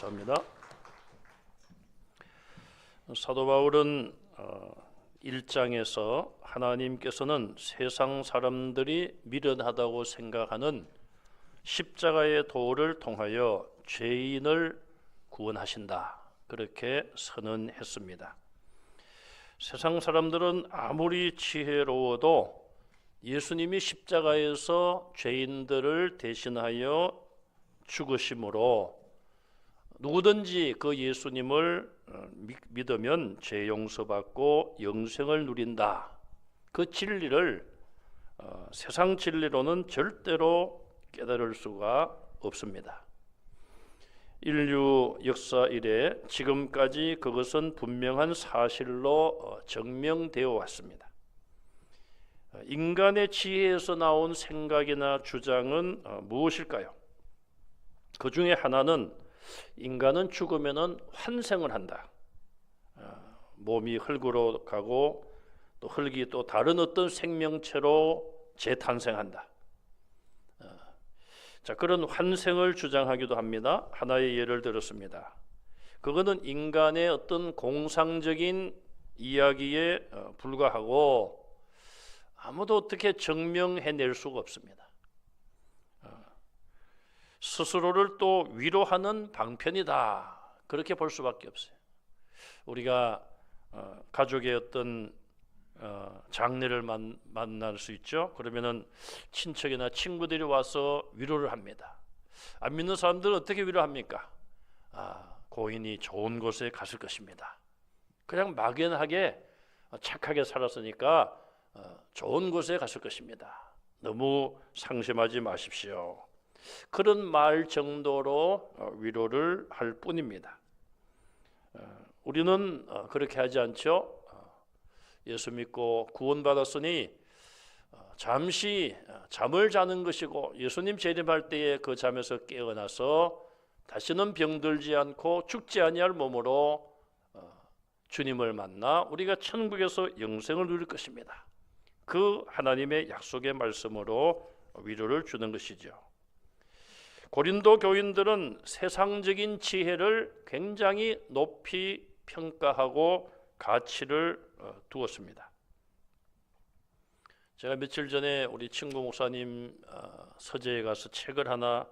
감사합니다. 사도 바울은 1장에서 하나님께서는 세상 사람들이 미련하다고 생각하는 십자가의 도를 통하여 죄인을 구원하신다, 그렇게 선언했습니다. 세상 사람들은 아무리 지혜로워도 예수님이 십자가에서 죄인들을 대신하여 죽으심으로 누구든지 그 예수님을 믿으면 죄 용서받고 영생을 누린다, 그 진리를 세상 진리로는 절대로 깨달을 수가 없습니다. 인류 역사 이래 지금까지 그것은 분명한 사실로 증명되어 왔습니다. 인간의 지혜에서 나온 생각이나 주장은 무엇일까요? 그 중에 하나는 인간은 죽으면 환생을 한다. 몸이 흙으로 가고 또 흙이 또 다른 어떤 생명체로 재탄생한다. 자, 그런 환생을 주장하기도 합니다. 하나의 예를 들었습니다. 그거는 인간의 어떤 공상적인 이야기에 불과하고 아무도 어떻게 증명해낼 수가 없습니다. 스스로를 또 위로하는 방편이다, 그렇게 볼 수밖에 없어요. 우리가 가족의 어떤 장례를 만날 수 있죠. 그러면은 친척이나 친구들이 와서 위로를 합니다. 안 믿는 사람들은 어떻게 위로합니까? 고인이 좋은 곳에 갔을 것입니다. 그냥 막연하게 착하게 살았으니까 좋은 곳에 갔을 것입니다. 너무 상심하지 마십시오. 그런 말 정도로 위로를 할 뿐입니다. 우리는 그렇게 하지 않죠. 예수 믿고 구원받았으니 잠시 잠을 자는 것이고 예수님 재림할 때에 그 잠에서 깨어나서 다시는 병들지 않고 죽지 아니할 몸으로 주님을 만나 우리가 천국에서 영생을 누릴 것입니다. 그 하나님의 약속의 말씀으로 위로를 주는 것이죠. 고린도 교인들은 세상적인 지혜를 굉장히 높이 평가하고 가치를 두었습니다. 제가 며칠 전에 우리 친구 목사님 서재에 가서 책을 하나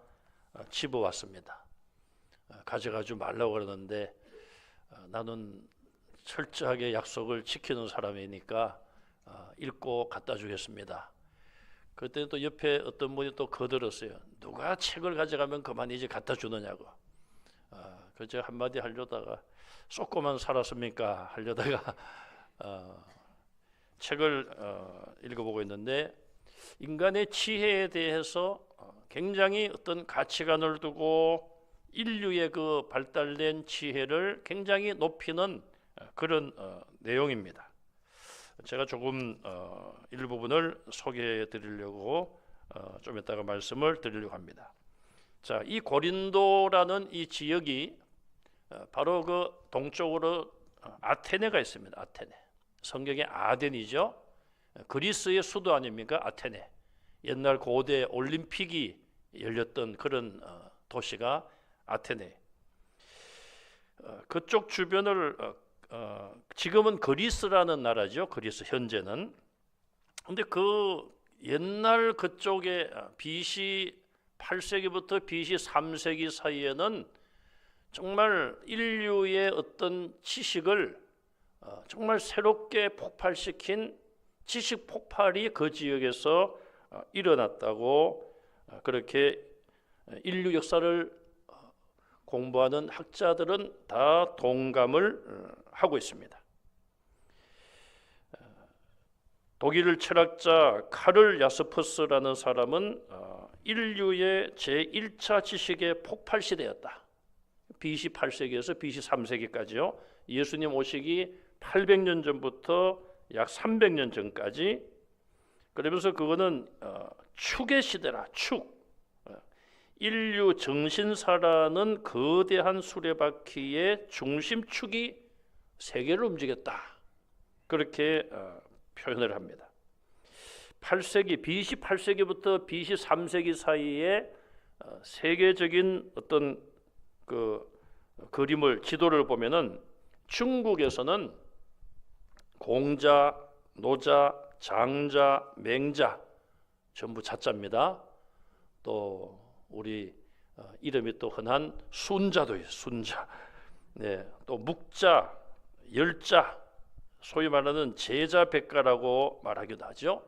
집어왔습니다. 가져가지 말라고 그러는데 나는 철저하게 약속을 지키는 사람이니까 읽고 갖다 주겠습니다. 그때 또 옆에 어떤 분이 또 거들었어요. 누가 책을 가져가면 그만 이제 갖다 주느냐고. 그래서 제가 한마디 하려다가 쏟고만 살았습니까 하려다가 책을 읽어보고 있는데 인간의 지혜에 대해서 굉장히 어떤 가치관을 두고 인류의 그 발달된 지혜를 굉장히 높이는 그런 내용입니다. 제가 조금 일부분을 소개해 드리려고 좀 이따가 말씀을 드리려고 합니다. 자, 이 고린도라는 이 지역이 바로 그 동쪽으로 아테네가 있습니다. 아테네. 성경의 아덴이죠. 그리스의 수도 아닙니까? 아테네. 옛날 고대 올림픽이 열렸던 그런 도시가 아테네. 그쪽 주변을 지금은 그리스라는 나라죠. 그리스 현재는. 근데 그 옛날 그쪽에 BC 8세기부터 BC 3세기 사이에는 정말 인류의 어떤 지식을 정말 새롭게 폭발시킨 지식 폭발이 그 지역에서 일어났다고 그렇게 인류 역사를 공부하는 학자들은 다 동감을 하고 있습니다. 독일 철학자 카를 야스퍼스라는 사람은 인류의 제1차 지식의 폭발 시대였다. BC 8세기에서 BC 3세기까지요. 예수님 오시기 800년 전부터 약 300년 전까지. 그러면서 그거는 축의 시대라. 축. 인류 정신사라는 거대한 수레바퀴의 중심축이 세계를 움직였다, 그렇게 표현을 합니다. 8세기 BC 8세기부터 BC 3세기 사이에 세계적인 어떤 그 그림을 지도를 보면은 중국에서는 공자, 노자, 장자, 맹자 전부 자자입니다. 또 우리 이름이 또 흔한 순자도 있어요. 순자. 네, 또 묵자, 열자, 소위 말하는 제자백가라고 말하기도 하죠.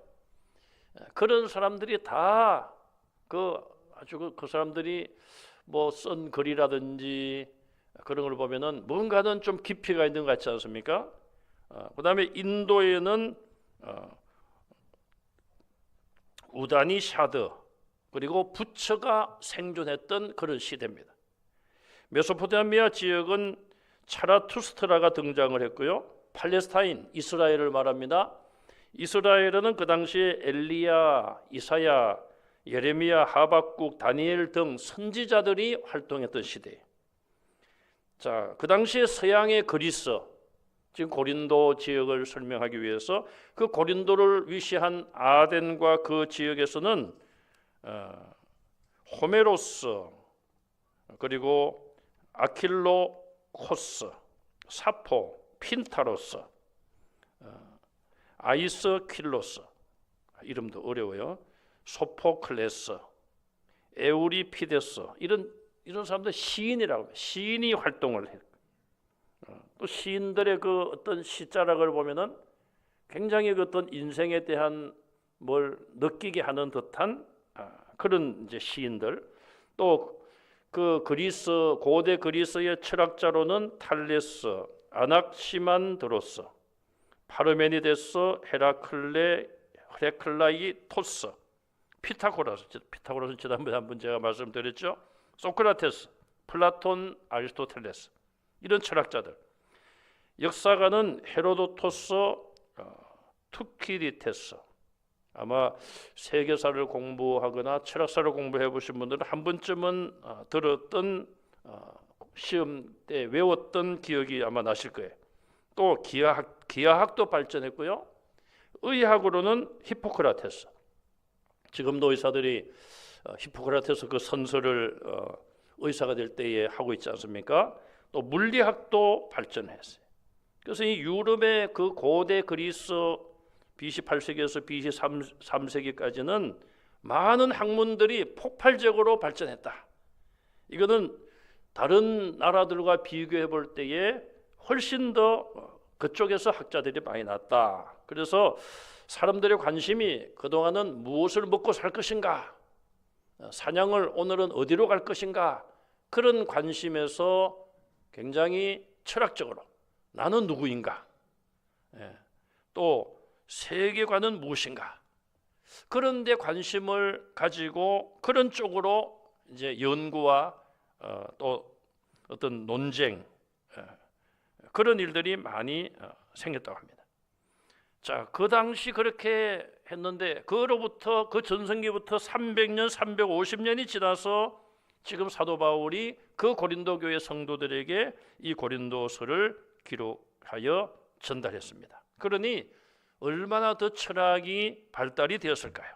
그런 사람들이 다 그 사람들이 뭐 쓴 글이라든지 그런 걸 보면은 뭔가는 좀 깊이가 있는 것 같지 않습니까? 그다음에 인도에는 우다니 샤드 그리고 부처가 생존했던 그런 시대입니다. 메소포타미아 지역은 차라투스트라가 등장을 했고요. 팔레스타인, 이스라엘을 말합니다. 이스라엘은 그 당시에 엘리야, 이사야, 예레미야, 하박국, 다니엘 등 선지자들이 활동했던 시대예요. 자, 그 당시에 서양의 그리스, 지금 고린도 지역을 설명하기 위해서 그 고린도를 위시한 아덴과 그 지역에서는 호메로스 그리고 아킬로코스, 사포, 핀타로스, 아이스킬로스 이름도 어려워요. 소포클레스, 에우리피데스 이런 사람들 시인이라고 합니다. 시인이 활동을 해요. 또 시인들의 그 어떤 시자락을 보면은 굉장히 그 어떤 인생에 대한 뭘 느끼게 하는 듯한 그런 이제 시인들. 또 그 고대 그리스의 철학자로는 탈레스, 아낙시만드로스, 파르메니데스, 헤라클라이토스, 피타고라스 지난번에 한번 제가 말씀드렸죠. 소크라테스, 플라톤, 아리스토텔레스 이런 철학자들. 역사가는 헤로도토스, 투키디테스. 아마 세계사를 공부하거나 철학사를 공부해 보신 분들은 한 번쯤은 들었던 시험 때 외웠던 기억이 아마 나실 거예요. 또 기하학도 발전했고요. 의학으로는 히포크라테스. 지금도 의사들이 히포크라테스 그 선서를 의사가 될 때에 하고 있지 않습니까? 또 물리학도 발전했어요. 그래서 이 유럽의 그 고대 그리스 BC 8세기에서 BC 3세기까지는 많은 학문들이 폭발적으로 발전했다. 이거는 다른 나라들과 비교해 볼 때에 훨씬 더 그쪽에서 학자들이 많이 났다. 그래서 사람들의 관심이 그동안은 무엇을 먹고 살 것인가, 사냥을 오늘은 어디로 갈 것인가, 그런 관심에서 굉장히 철학적으로 나는 누구인가, 또 세계관은 무엇인가, 그런 데 관심을 가지고 그런 쪽으로 이제 연구와 또 어떤 논쟁, 그런 일들이 많이 생겼다고 합니다. 자, 그 당시 그렇게 했는데 그로부터 그 전성기부터 300년, 350년이 지나서 지금 사도 바울이 그 고린도 교회 성도들에게 이 고린도서를 기록하여 전달했습니다. 그러니 얼마나 더 철학이 발달이 되었을까요?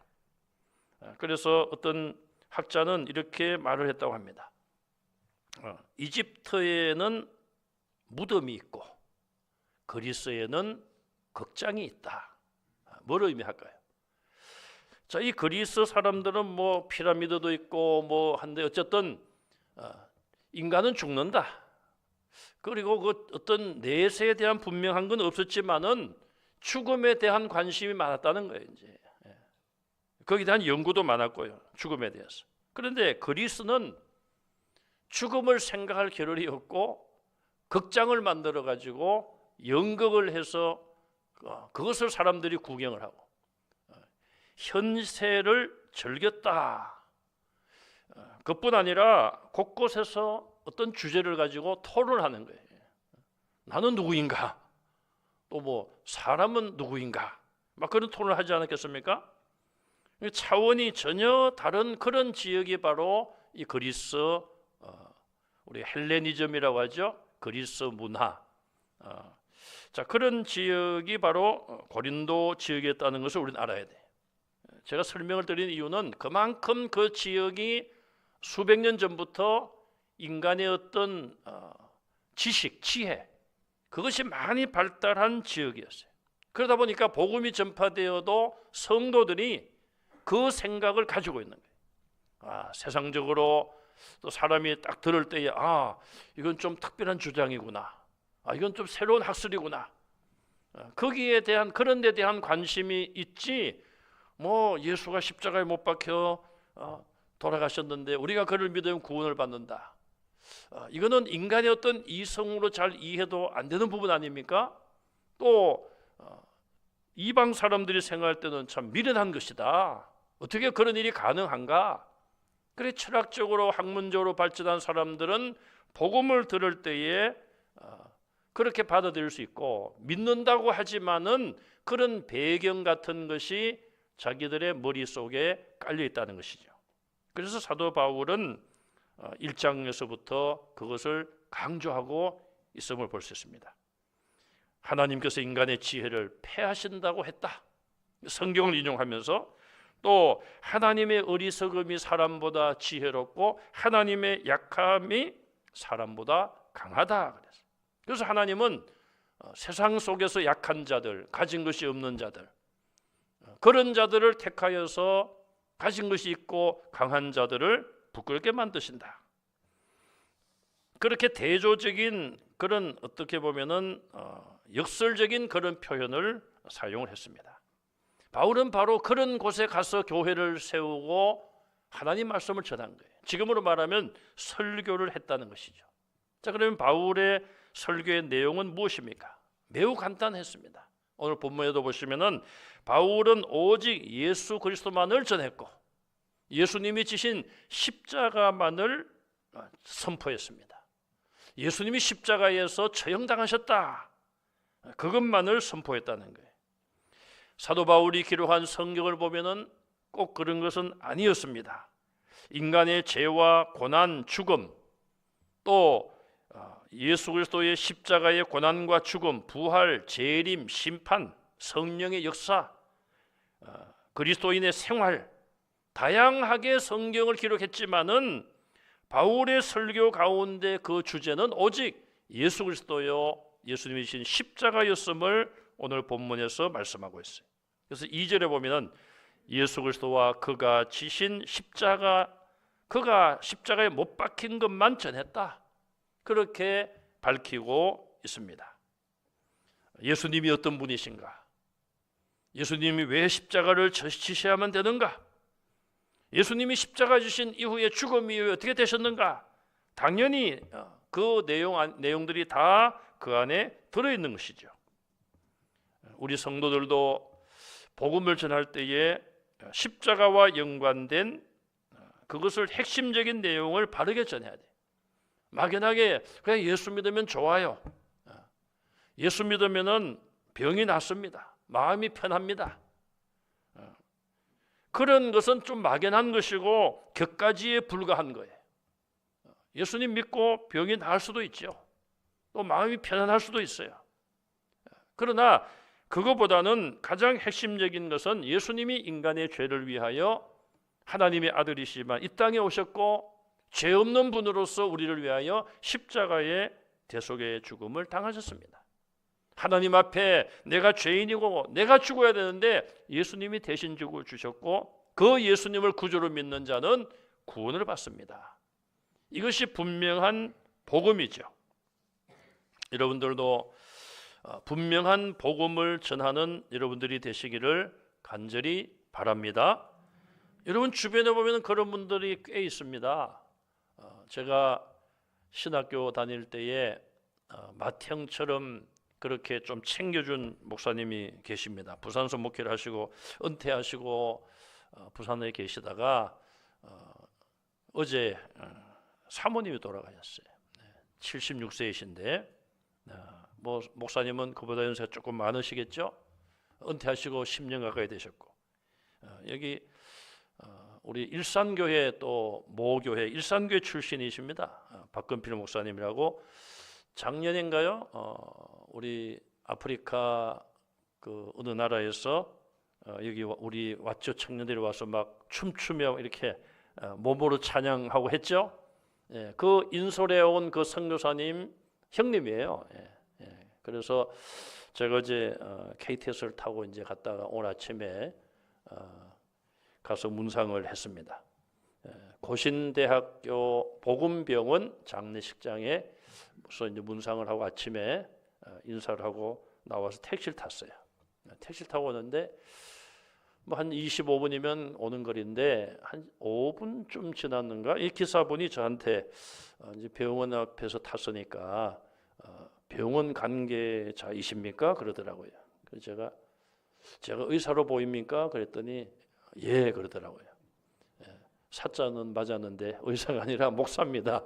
그래서 어떤 학자는 이렇게 말을 했다고 합니다. 이집트에는 무덤이 있고 그리스에는 극장이 있다. 뭘 의미할까요? 자, 이 그리스 사람들은 뭐 피라미드도 있고 뭐 한데 어쨌든 인간은 죽는다. 그리고 그 어떤 내세에 대한 분명한 건 없었지만은 죽음에 대한 관심이 많았다는 거예요. 이제 거기에 대한 연구도 많았고요. 죽음에 대해서. 그런데 그리스는 죽음을 생각할 겨를이 없고 극장을 만들어 가지고 연극을 해서 그것을 사람들이 구경을 하고 현세를 즐겼다. 그뿐 아니라 곳곳에서 어떤 주제를 가지고 토론하는 거예요. 나는 누구인가? 또 뭐 사람은 누구인가? 막 그런 토론을 하지 않았겠습니까? 차원이 전혀 다른 그런 지역이 바로 이 그리스, 우리 헬레니즘이라고 하죠. 그리스 문화. 자, 그런 지역이 바로 고린도 지역이었다는 것을 우리는 알아야 돼. 제가 설명을 드린 이유는 그만큼 그 지역이 수백 년 전부터 인간의 어떤 지식, 지혜, 그것이 많이 발달한 지역이었어요. 그러다 보니까 복음이 전파되어도 성도들이 그 생각을 가지고 있는 거예요. 세상적으로 또 사람이 딱 들을 때에 이건 좀 특별한 주장이구나, 이건 좀 새로운 학설이구나, 거기에 대한, 그런 데 대한 관심이 있지, 예수가 십자가에 못 박혀 돌아가셨는데 우리가 그를 믿으면 구원을 받는다, 이거는 인간의 어떤 이성으로 잘 이해도 안 되는 부분 아닙니까? 또 이방 사람들이 생각할 때는 참 미련한 것이다, 어떻게 그런 일이 가능한가? 그래, 철학적으로 학문적으로 발전한 사람들은 복음을 들을 때에 그렇게 받아들일 수 있고, 믿는다고 하지만은 그런 배경 같은 것이 자기들의 머릿속에 깔려 있다는 것이죠. 그래서 사도 바울은 1장에서부터 그것을 강조하고 있음을 볼 수 있습니다. 하나님께서 인간의 지혜를 패하신다고 했다, 성경을 인용하면서 또 하나님의 어리석음이 사람보다 지혜롭고 하나님의 약함이 사람보다 강하다. 그래서 하나님은 세상 속에서 약한 자들, 가진 것이 없는 자들, 그런 자들을 택하여서 가진 것이 있고 강한 자들을 부끄럽게 만드신다. 그렇게 대조적인 그런, 어떻게 보면은 역설적인 그런 표현을 사용을 했습니다. 바울은 바로 그런 곳에 가서 교회를 세우고 하나님 말씀을 전한 거예요. 지금으로 말하면 설교를 했다는 것이죠. 자, 그러면 바울의 설교의 내용은 무엇입니까? 매우 간단했습니다. 오늘 본문에도 보시면은 바울은 오직 예수 그리스도만을 전했고 예수님이 지신 십자가만을 선포했습니다. 예수님이 십자가에서 처형당하셨다, 그것만을 선포했다는 거예요. 사도 바울이 기록한 성경을 보면은 꼭 그런 것은 아니었습니다. 인간의 죄와 고난, 죽음, 또 예수 그리스도의 십자가의 고난과 죽음, 부활, 재림, 심판, 성령의 역사, 그리스도인의 생활, 다양하게 성경을 기록했지만은 바울의 설교 가운데 그 주제는 오직 예수 그리스도요, 예수님이 지신 십자가였음을 오늘 본문에서 말씀하고 있어요. 그래서 2절에 보면은 예수 그리스도와 그가 지신 십자가, 그가 십자가에 못 박힌 것만 전했다, 그렇게 밝히고 있습니다. 예수님이 어떤 분이신가? 예수님이 왜 십자가를 지셔야만 되는가? 예수님이 십자가 지신 이후에 죽음 이후에 어떻게 되셨는가? 당연히 그 내용들이 다 그 안에 들어있는 것이죠. 우리 성도들도 복음을 전할 때에 십자가와 연관된 그것을 핵심적인 내용을 바르게 전해야 돼. 막연하게 그냥 예수 믿으면 좋아요, 예수 믿으면은 병이 낫습니다, 마음이 편합니다, 그런 것은 좀 막연한 것이고 격가지에 불과한 거예요. 예수님 믿고 병이 나을 수도 있죠. 또 마음이 편안할 수도 있어요. 그러나 그거보다는 가장 핵심적인 것은 예수님이 인간의 죄를 위하여 하나님의 아들이시지만 이 땅에 오셨고 죄 없는 분으로서 우리를 위하여 십자가의 대속의 죽음을 당하셨습니다. 하나님 앞에 내가 죄인이고 내가 죽어야 되는데 예수님이 대신 죽어 주셨고 그 예수님을 구주로 믿는 자는 구원을 받습니다. 이것이 분명한 복음이죠. 여러분들도 분명한 복음을 전하는 여러분들이 되시기를 간절히 바랍니다. 여러분 주변에 보면 그런 분들이 꽤 있습니다. 제가 신학교 다닐 때에 맏형처럼 그렇게 좀 챙겨준 목사님이 계십니다. 부산서 목회를 하시고 은퇴하시고 부산에 계시다가 어제 사모님이 돌아가셨어요. 76세이신데 목사님은 그보다 연세가 조금 많으시겠죠. 은퇴하시고 10년 가까이 되셨고 여기 우리 일산교회 또 모교회 일산교회 출신이십니다. 박근필 목사님이라고 작년인가요? 우리 아프리카 그 어느 나라에서 여기 우리 왔죠. 청년들이 와서 막 춤추며 이렇게 몸으로 찬양하고 했죠. 그 인솔해 온 그 선교사님 형님이에요. 그래서 제가 어제 KTX를 타고 이제 갔다가 오늘 아침에 가서 문상을 했습니다. 고신대학교 복음병원 장례식장에 무슨 이제 문상을 하고 아침에 인사를 하고 나와서 택시를 탔어요. 택시를 타고 오는데 뭐 한 25분이면 오는 거리인데 한 5분쯤 지났는가 이 기사분이 저한테 이제 병원 앞에서 탔으니까 병원 관계자이십니까? 그러더라고요. 그래서 제가 의사로 보입니까? 그랬더니 예 그러더라고요. 사자는 맞았는데 의사가 아니라 목사입니다.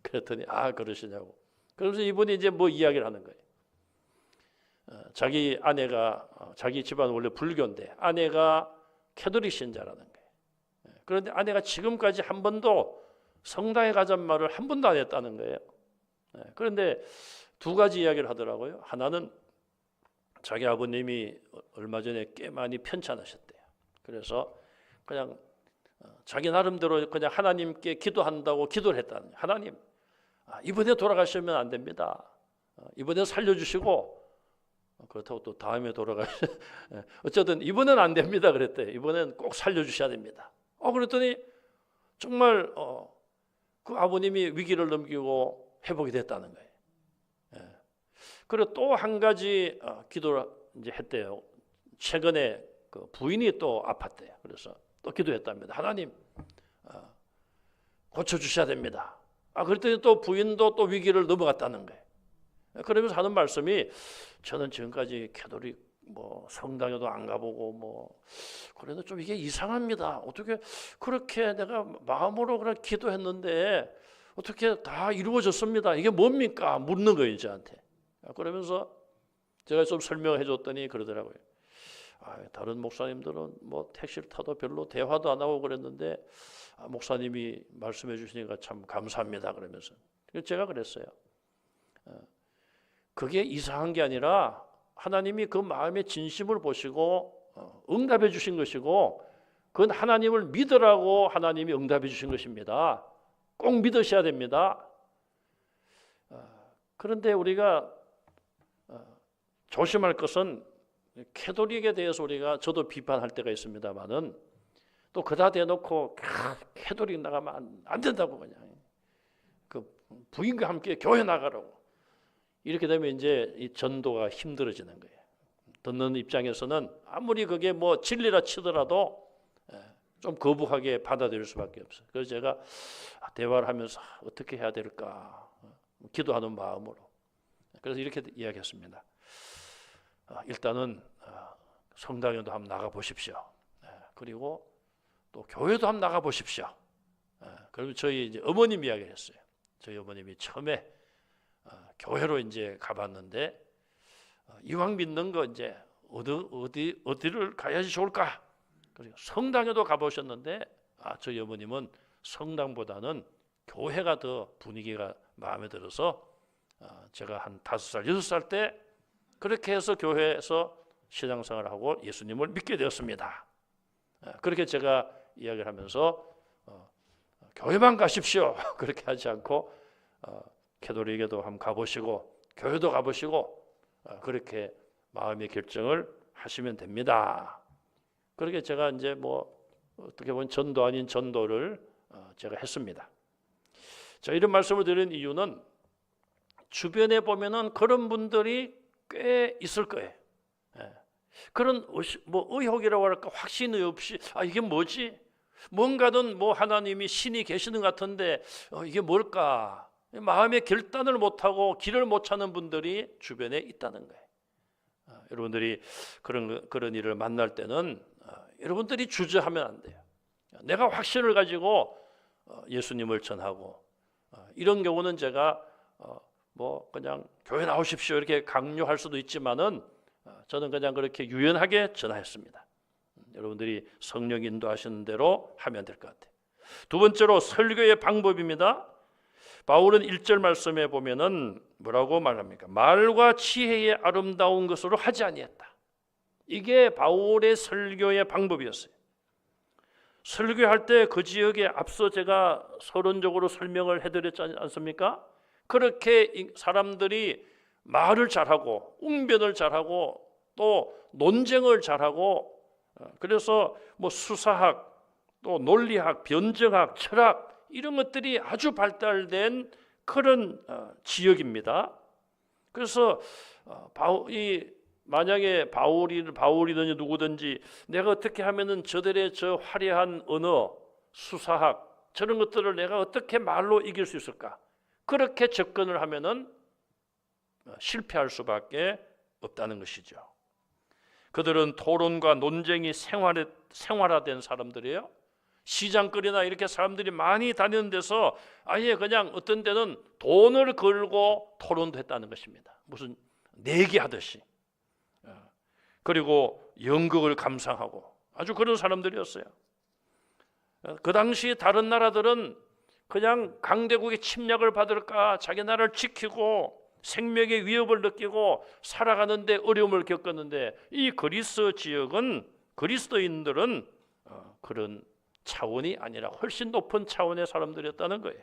그랬더니 아 그러시냐고. 그러면서 이분이 이제 뭐 이야기를 하는 거예요. 자기 아내가 자기 집안은 원래 불교인데 아내가 캐톨릭 신자라는 거예요. 그런데 아내가 지금까지 한 번도 성당에 가자는 말을 한 번도 안 했다는 거예요. 그런데 두 가지 이야기를 하더라고요. 하나는 자기 아버님이 얼마 전에 꽤 많이 편찮으셨대요. 그래서 그냥 자기 나름대로 그냥 하나님께 기도한다고 기도를 했다는 거예요. 하나님 이번에 돌아가시면 안 됩니다. 이번에 살려주시고 그렇다고 또 다음에 어쨌든 이번엔 안 됩니다 그랬대. 이번엔 꼭 살려주셔야 됩니다. 그랬더니 정말 그 아버님이 위기를 넘기고 회복이 됐다는 거예요. 그리고 또 한 가지 기도를 이제 했대요. 최근에 그 부인이 또 아팠대요. 그래서 또 기도했답니다. 하나님 고쳐주셔야 됩니다. 그랬더니 또 부인도 또 위기를 넘어갔다는 거예요. 그러면서 하는 말씀이 저는 지금까지 캐톨릭 뭐 성당에도 안 가보고 뭐 그래도 좀 이게 이상합니다. 어떻게 그렇게 내가 마음으로 그냥 기도했는데 어떻게 다 이루어졌습니다. 이게 뭡니까? 묻는 거예요 저한테. 그러면서 제가 좀 설명해 줬더니 그러더라고요. 다른 목사님들은 뭐 택시를 타도 별로 대화도 안 하고 그랬는데 목사님이 말씀해 주시니까 참 감사합니다 그러면서 제가 그랬어요. 그게 이상한 게 아니라 하나님이 그 마음의 진심을 보시고 응답해 주신 것이고 그건 하나님을 믿으라고 하나님이 응답해 주신 것입니다. 꼭 믿으셔야 됩니다. 그런데 우리가 조심할 것은 캐톨릭에 대해서 우리가 저도 비판할 때가 있습니다만은 또 그다 대놓고 캐톨릭 나가면 안 된다고 그냥 그 부인과 함께 교회 나가라고 이렇게 되면 이제 이 전도가 힘들어지는 거예요. 듣는 입장에서는 아무리 그게 뭐 진리라 치더라도 좀 거부하게 받아들일 수밖에 없어요. 그래서 제가 대화를 하면서 어떻게 해야 될까 기도하는 마음으로 그래서 이렇게 이야기했습니다. 일단은 성당에도 한번 나가 보십시오. 그리고 또 교회도 한번 나가 보십시오. 그리고 저희 이제 어머님 이야기를 했어요. 저희 어머님이 처음에 교회로 이제 가봤는데 이왕 믿는 거 이제 어디를 가야지 좋을까? 그리고 성당에도 가보셨는데 저희 어머님은 성당보다는 교회가 더 분위기가 마음에 들어서 제가 한 5살, 6살 때 그렇게 해서 교회에서 신앙생활을 하고 예수님을 믿게 되었습니다. 그렇게 제가 이야기를 하면서 교회만 가십시오. 그렇게 하지 않고 캐톨릭에도 한번 가보시고 교회도 가보시고 그렇게 마음의 결정을 하시면 됩니다. 그렇게 제가 이제 뭐 어떻게 보면 전도 아닌 전도를 제가 했습니다. 자, 이런 말씀을 드리는 이유는 주변에 보면은 그런 분들이 꽤 있을 거예요. 그런 뭐 의혹이라고 할까 확신이 없이 이게 뭐지? 뭔가든 뭐 하나님이 신이 계시는 것 같은데 이게 뭘까? 마음의 결단을 못하고 길을 못 찾는 분들이 주변에 있다는 거예요. 여러분들이 그런 일을 만날 때는 여러분들이 주저하면 안 돼요. 내가 확신을 가지고 예수님을 전하고 이런 경우는 제가 뭐 그냥 교회 나오십시오 이렇게 강요할 수도 있지만은 저는 그냥 그렇게 유연하게 전하였습니다. 여러분들이 성령 인도하시는 대로 하면 될 것 같아요. 두 번째로 설교의 방법입니다. 바울은 1절 말씀에 보면은 뭐라고 말합니까? 말과 지혜의 아름다운 것으로 하지 아니했다. 이게 바울의 설교의 방법이었어요. 설교할 때 그 지역에 앞서 제가 서론적으로 설명을 해드렸지 않습니까? 그렇게 사람들이 말을 잘하고 웅변을 잘하고 또 논쟁을 잘하고, 그래서 뭐 수사학 또 논리학, 변정학, 철학 이런 것들이 아주 발달된 그런 지역입니다. 그래서 만약에 바울이든지 누구든지 내가 어떻게 하면은 저들의 저 화려한 언어, 수사학 저런 것들을 내가 어떻게 말로 이길 수 있을까? 그렇게 접근을 하면은 실패할 수밖에 없다는 것이죠. 그들은 토론과 논쟁이 생활화된 사람들이에요. 시장거리나 이렇게 사람들이 많이 다니는 데서 아예 그냥 어떤 데는 돈을 걸고 토론도 했다는 것입니다. 무슨 내기하듯이. 그리고 연극을 감상하고 아주 그런 사람들이었어요. 그 당시 다른 나라들은 그냥 강대국의 침략을 받을까 자기 나라를 지키고 생명의 위협을 느끼고 살아가는데 어려움을 겪었는데, 이 그리스 지역은 그리스도인들은 그런 차원이 아니라 훨씬 높은 차원의 사람들이었다는 거예요.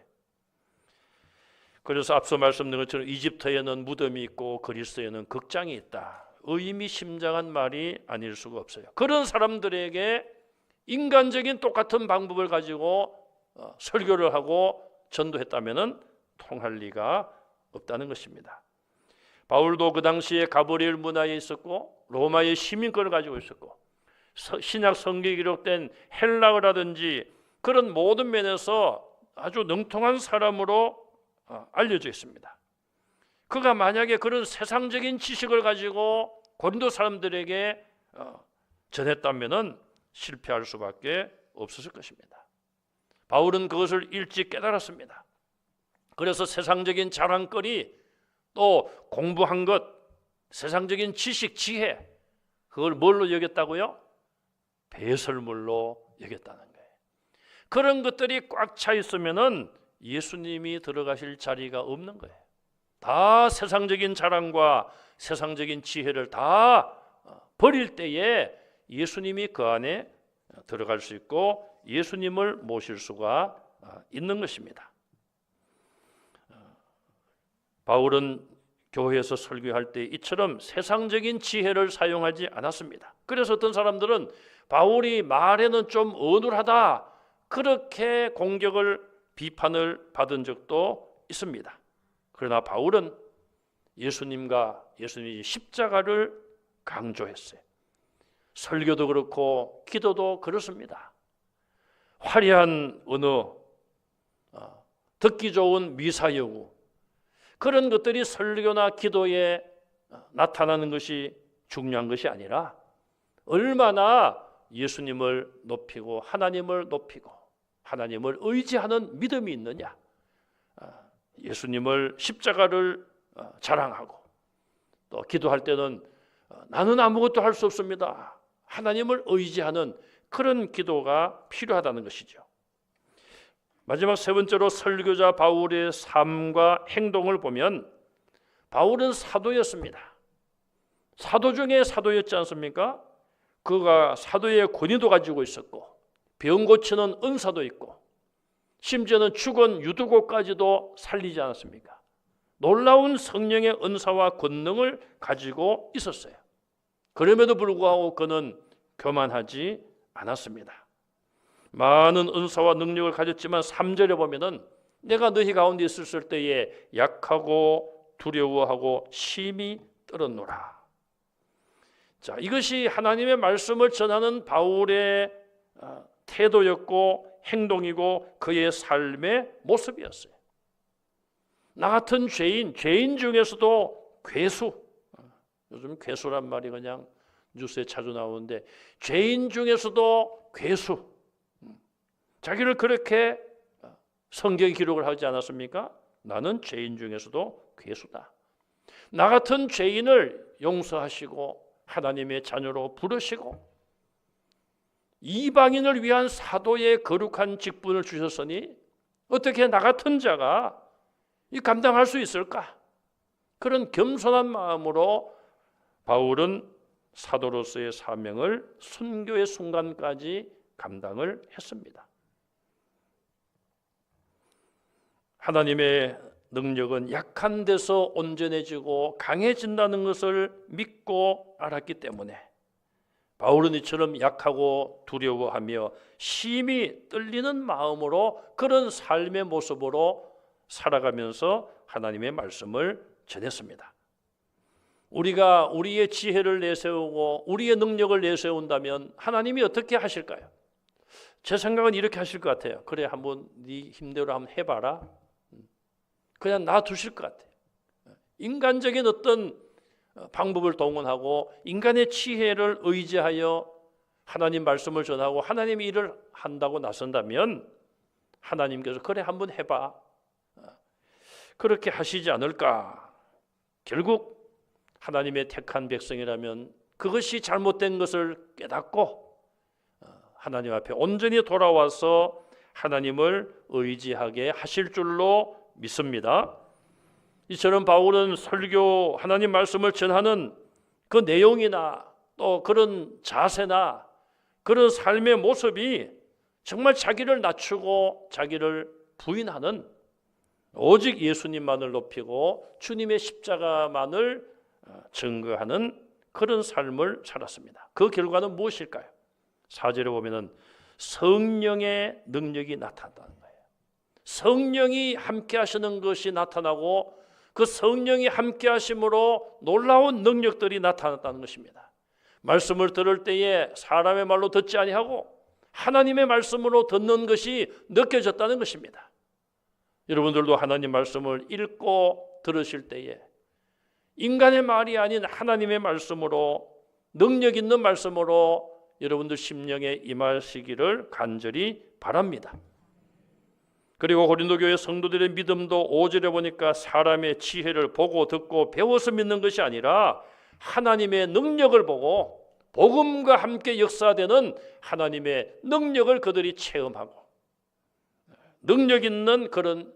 그래서 앞서 말씀드린 것처럼 이집트에는 무덤이 있고 그리스에는 극장이 있다. 의미심장한 말이 아닐 수가 없어요. 그런 사람들에게 인간적인 똑같은 방법을 가지고 설교를 하고 전도했다면 통할 리가 없다는 것입니다. 바울도 그 당시에 가브리엘 문화에 있었고 로마의 시민권을 가지고 있었고 신약 성경에 기록된 헬라어라든지 그런 모든 면에서 아주 능통한 사람으로 알려져 있습니다. 그가 만약에 그런 세상적인 지식을 가지고 고린도 사람들에게 전했다면 실패할 수밖에 없었을 것입니다. 바울은 그것을 일찍 깨달았습니다. 그래서 세상적인 자랑거리 또 공부한 것, 세상적인 지식, 지혜, 그걸 뭘로 여겼다고요? 배설물로 여겼다는 거예요. 그런 것들이 꽉 차 있으면은 예수님이 들어가실 자리가 없는 거예요. 다 세상적인 자랑과 세상적인 지혜를 다 버릴 때에 예수님이 그 안에 들어갈 수 있고 예수님을 모실 수가 있는 것입니다. 바울은 교회에서 설교할 때 이처럼 세상적인 지혜를 사용하지 않았습니다. 그래서 어떤 사람들은 바울이 말에는 좀 어눌하다 그렇게 공격을 비판을 받은 적도 있습니다. 그러나 바울은 예수님과 예수님의 십자가를 강조했어요. 설교도 그렇고 기도도 그렇습니다. 화려한 언어, 듣기 좋은 미사여구 그런 것들이 설교나 기도에 나타나는 것이 중요한 것이 아니라 얼마나 예수님을 높이고 하나님을 높이고 하나님을 의지하는 믿음이 있느냐, 예수님을 십자가를 자랑하고 또 기도할 때는 나는 아무것도 할 수 없습니다. 하나님을 의지하는 그런 기도가 필요하다는 것이죠. 마지막 세 번째로 설교자 바울의 삶과 행동을 보면 바울은 사도였습니다. 사도 중에 사도였지 않습니까? 그가 사도의 권위도 가지고 있었고 병 고치는 은사도 있고 심지어는 죽은 유두고까지도 살리지 않았습니까? 놀라운 성령의 은사와 권능을 가지고 있었어요. 그럼에도 불구하고 그는 교만하지 않았습니다. 많은 은사와 능력을 가졌지만 3절에 보면은 내가 너희 가운데 있었을 때에 약하고 두려워하고 심히 떨었노라. 자, 이것이 하나님의 말씀을 전하는 바울의 태도였고 행동이고 그의 삶의 모습이었어요. 나 같은 죄인 중에서도 괴수, 요즘 괴수란 말이 그냥 뉴스에 자주 나오는데 죄인 중에서도 괴수, 자기를 그렇게 성경에 기록을 하지 않았습니까? 나는 죄인 중에서도 괴수다. 나 같은 죄인을 용서하시고 하나님의 자녀로 부르시고 이방인을 위한 사도의 거룩한 직분을 주셨으니 어떻게 나 같은 자가 이 감당할 수 있을까? 그런 겸손한 마음으로 바울은 사도로서의 사명을 순교의 순간까지 감당을 했습니다. 하나님의 능력은 약한 데서 온전해지고 강해진다는 것을 믿고 알았기 때문에 바울은 이처럼 약하고 두려워하며 심히 떨리는 마음으로 그런 삶의 모습으로 살아가면서 하나님의 말씀을 전했습니다. 우리가 우리의 지혜를 내세우고 우리의 능력을 내세운다면 하나님이 어떻게 하실까요? 제 생각은 이렇게 하실 것 같아요. 그래, 한번 네 힘대로 한번 해봐라. 그냥 놔두실 것 같아요. 인간적인 어떤 방법을 동원하고 인간의 지혜를 의지하여 하나님 말씀을 전하고 하나님의 일을 한다고 나선다면 하나님께서 그래, 한번 해봐, 그렇게 하시지 않을까. 결국 하나님의 택한 백성이라면 그것이 잘못된 것을 깨닫고 하나님 앞에 온전히 돌아와서 하나님을 의지하게 하실 줄로 믿습니다. 이처럼 바울은 설교, 하나님 말씀을 전하는 그 내용이나 또 그런 자세나 그런 삶의 모습이 정말 자기를 낮추고 자기를 부인하는, 오직 예수님만을 높이고 주님의 십자가만을 증거하는 그런 삶을 살았습니다. 그 결과는 무엇일까요? 4절에 보면은 성령의 능력이 나타난다는 거예요. 성령이 함께 하시는 것이 나타나고 그 성령이 함께 하심으로 놀라운 능력들이 나타났다는 것입니다. 말씀을 들을 때에 사람의 말로 듣지 아니하고 하나님의 말씀으로 듣는 것이 느껴졌다는 것입니다. 여러분들도 하나님 말씀을 읽고 들으실 때에 인간의 말이 아닌 하나님의 말씀으로, 능력 있는 말씀으로 여러분들 심령에 임하시기를 간절히 바랍니다. 그리고 고린도 교회 성도들의 믿음도 5절에 보니까 사람의 지혜를 보고 듣고 배워서 믿는 것이 아니라 하나님의 능력을 보고 복음과 함께 역사되는 하나님의 능력을 그들이 체험하고 능력 있는 그런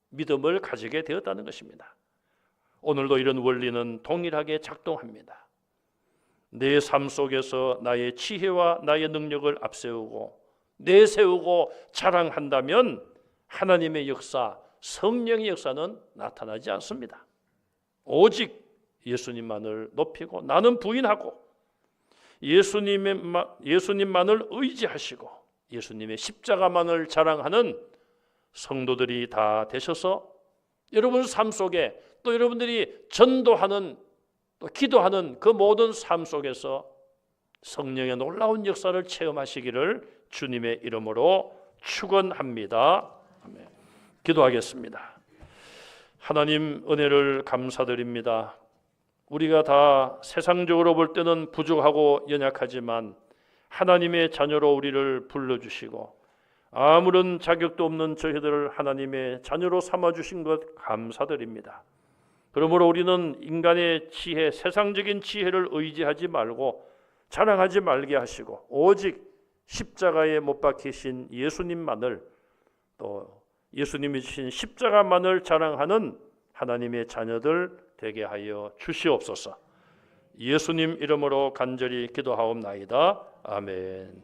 믿음을 가지게 되었다는 것입니다. 오늘도 이런 원리는 동일하게 작동합니다. 내 삶 속에서 나의 지혜와 나의 능력을 앞세우고 내세우고 자랑한다면 하나님의 역사, 성령의 역사는 나타나지 않습니다. 오직 예수님만을 높이고 나는 부인하고 예수님만을 의지하시고 예수님의 십자가만을 자랑하는 성도들이 다 되셔서 여러분 삶 속에 또 여러분들이 전도하는 또 기도하는 그 모든 삶 속에서 성령의 놀라운 역사를 체험하시기를 주님의 이름으로 축원합니다. 아멘. 기도하겠습니다. 하나님, 은혜를 감사드립니다. 우리가 다 세상적으로 볼 때는 부족하고 연약하지만 하나님의 자녀로 우리를 불러주시고 아무런 자격도 없는 저희들을 하나님의 자녀로 삼아주신 것 감사드립니다. 그러므로 우리는 인간의 지혜, 세상적인 지혜를 의지하지 말고 자랑하지 말게 하시고 오직 십자가에 못 박히신 예수님만을, 또 예수님이 주신 십자가만을 자랑하는 하나님의 자녀들 되게 하여 주시옵소서. 예수님 이름으로 간절히 기도하옵나이다. 아멘.